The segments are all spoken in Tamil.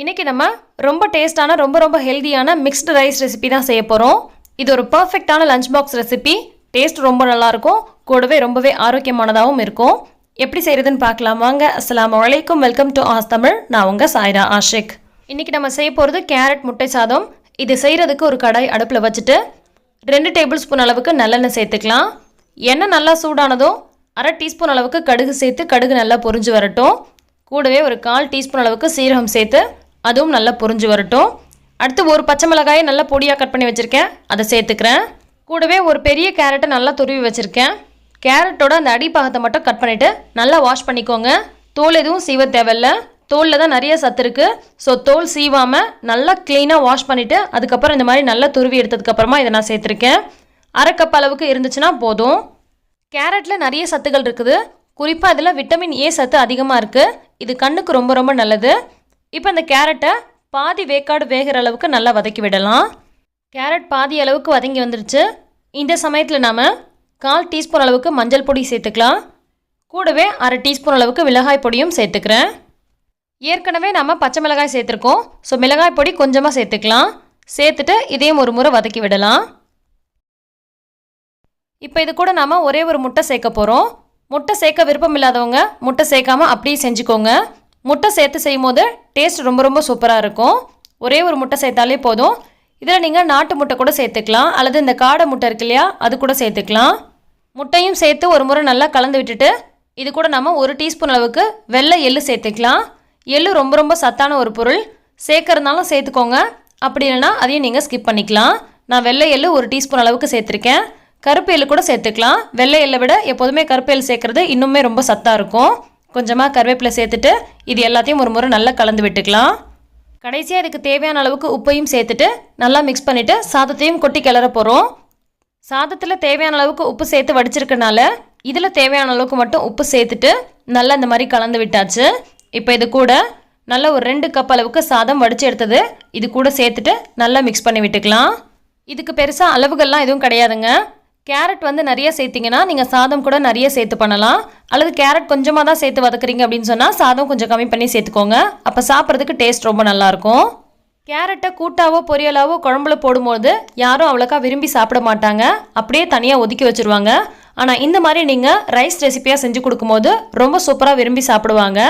இன்றைக்கி நம்ம ரொம்ப டேஸ்டான ரொம்ப ஹெல்தியான மிக்ஸ்டு ரைஸ் ரெசிபி தான் செய்ய போகிறோம். இது ஒரு பர்ஃபெக்டான லஞ்ச் பாக்ஸ் ரெசிபி. டேஸ்ட் ரொம்ப நல்லாயிருக்கும், கூடவே ரொம்பவே ஆரோக்கியமானதாகவும் இருக்கும். எப்படி செய்கிறதுன்னு பார்க்கலாம் வாங்க. அஸ்ஸலாமு அலைக்கும், வெல்கம் டு ஆஸ் தமிழ். நான் உங்கள் சாய்ரா ஆஷிக். இன்றைக்கி நம்ம செய்ய போகிறது கேரட் முட்டை சாதம். இது செய்கிறதுக்கு ஒரு கடாய் அடுப்பில் வச்சுட்டு 2 டேபிள் ஸ்பூன் அளவுக்கு நல்லெண்ணெய் சேர்த்துக்கலாம். எண்ணெய் நல்லா சூடானதும் அரை டீஸ்பூன் அளவுக்கு கடுகு சேர்த்து கடுகு நல்லா பொரிஞ்சு வரட்டும். கூடவே ஒரு 1/4 டீஸ்பூன் அளவுக்கு சீரகம் சேர்த்து அதுவும் நல்லா பொரிஞ்சு வரட்டும். அடுத்து ஒரு பச்சை மிளகாயை நல்லா பொடியாக கட் பண்ணி வச்சுருக்கேன், அதை சேர்த்துக்கிறேன். கூடவே ஒரு பெரிய கேரட்டை நல்லா துருவி வச்சுருக்கேன். கேரட்டோட அந்த அடிப்பாகத்தை மட்டும் கட் பண்ணிவிட்டு நல்லா வாஷ் பண்ணிக்கோங்க. தோல் எதுவும் சீவ தேவையில்லை, தோலில் தான் நிறைய சத்து இருக்குது. ஸோ தோல் சீவாமல் நல்லா க்ளீனாக வாஷ் பண்ணிவிட்டு அதுக்கப்புறம் இந்த மாதிரி நல்லா துருவி எடுத்ததுக்கப்புறமா இதை நான் சேர்த்துருக்கேன். அரை கப் அளவுக்கு இருந்துச்சுன்னா போதும். கேரட்டில் நிறைய சத்துக்கள் இருக்குது, குறிப்பாக அதில் விட்டமின் ஏ சத்து அதிகமாக இருக்குது. இது கண்ணுக்கு ரொம்ப நல்லது. இப்போ இந்த கேரட்டை பாதி வேக்காடு வேகிற அளவுக்கு நல்லா வதக்கி விடலாம். கேரட் பாதி அளவுக்கு வதங்கி வந்துருச்சு. இந்த சமயத்தில் நாம் 1/4 டீஸ்பூன் அளவுக்கு மஞ்சள் பொடி சேர்த்துக்கலாம். கூடவே அரை டீஸ்பூன் அளவுக்கு மிளகாய் பொடியும் சேர்த்துக்கிறேன். ஏற்கனவே நம்ம பச்சை மிளகாய் சேர்த்துருக்கோம், ஸோ மிளகாய் பொடி கொஞ்சமாக சேர்த்துக்கலாம். சேர்த்துட்டு இதையும் ஒரு முறை வதக்கி விடலாம். இப்போ இது கூட நாம் ஒரே ஒரு முட்டை சேர்க்க போகிறோம். முட்டை சேர்க்க விருப்பம் இல்லாதவங்க முட்டை சேர்க்காமல் அப்படியே செஞ்சுக்கோங்க. முட்டை சேர்த்து செய்யும் போது டேஸ்ட் ரொம்ப சூப்பராக இருக்கும். ஒரே ஒரு முட்டை சேர்த்தாலே போதும். இதில் நீங்கள் நாட்டு முட்டை கூட சேர்த்துக்கலாம், அல்லது இந்த காடை முட்டை இருக்கு இல்லையா, அது கூட சேர்த்துக்கலாம். முட்டையும் சேர்த்து ஒரு முறை நல்லா கலந்து விட்டுட்டு இது கூட நம்ம 1 டீஸ்பூன் அளவுக்கு வெள்ளை எள்ளு சேர்த்துக்கலாம். எள்ளு ரொம்ப சத்தான ஒரு பொருள், சேர்க்கறதுனாலும் சேர்த்துக்கோங்க, அப்படி இல்லைனா அதையும் நீங்கள் ஸ்கிப் பண்ணிக்கலாம். நான் வெள்ளை எள்ளு 1 டீஸ்பூன் அளவுக்கு சேர்த்துருக்கேன். கருப்பு எள்ளு கூட சேர்த்துக்கலாம். வெள்ளை எள்ளை விட எப்போதுமே கருப்பு எள்ளு சேர்க்குறது இன்னுமே ரொம்ப சத்தாக இருக்கும். கொஞ்சமாக கருவேப்பிலை சேர்த்துட்டு இது எல்லாத்தையும் ஒரு முறை நல்லா கலந்து விட்டுக்கலாம். கடைசியாக இதுக்கு தேவையான அளவுக்கு உப்பையும் சேர்த்துட்டு நல்லா மிக்ஸ் பண்ணிவிட்டு சாதத்தையும் கொட்டி கிளற போகிறோம். சாதத்தில் தேவையான அளவுக்கு உப்பு சேர்த்து வடிச்சிருக்கனால இதில் தேவையான அளவுக்கு மட்டும் உப்பு சேர்த்துட்டு நல்லா இந்த மாதிரி கலந்து விட்டாச்சு. இப்போ இது கூட நல்லா ஒரு 2 கப் அளவுக்கு சாதம் வடித்து எடுத்தது இது கூட சேர்த்துட்டு நல்லா மிக்ஸ் பண்ணி விட்டுக்கலாம். இதுக்கு பெருசாக அளவுகள்லாம் எதுவும் கிடையாதுங்க. கேரட் நிறைய சேர்த்திங்கன்னா நீங்கள் சாதம் கூட நிறைய சேர்த்து பண்ணலாம், அல்லது கேரட் கொஞ்சமாக தான் சேர்த்து வதக்குறீங்க அப்படின்னு சொன்னால் சாதம் கொஞ்சம் கம்மி பண்ணி சேர்த்துக்கோங்க. அப்போ சாப்பிட்றதுக்கு டேஸ்ட் ரொம்ப நல்லாயிருக்கும். கேரட்டை கூட்டாவோ பொரியலாவோ குழம்புல போடும்போது யாரும் அவ்வளோக்கா விரும்பி சாப்பிட மாட்டாங்க, அப்படியே தனியாக ஒதுக்கி வச்சுருவாங்க. ஆனால் இந்த மாதிரி நீங்கள் ரைஸ் ரெசிப்பியாக செஞ்சு கொடுக்கும்போது ரொம்ப சூப்பராக விரும்பி சாப்பிடுவாங்க.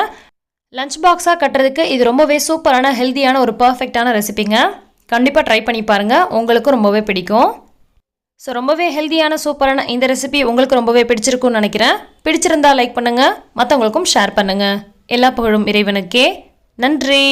லஞ்ச் பாக்ஸாக கட்டுறதுக்கு இது ரொம்பவே சூப்பரான ஹெல்த்தியான ஒரு பர்ஃபெக்டான ரெசிபிங்க. கண்டிப்பாக ட்ரை பண்ணி பாருங்கள், உங்களுக்கும் ரொம்பவே பிடிக்கும். ஸோ ரொம்பவே ஹெல்த்தியான சூப்பரான இந்த ரெசிபி உங்களுக்கு ரொம்பவே பிடிச்சிருக்கும்னு நினைக்கிறேன். பிடிச்சிருந்தா லைக் பண்ணுங்கள், மற்றவங்களுக்கும் ஷேர் பண்ணுங்கள். எல்லா புகழும் இறைவனுக்கே. நன்றி.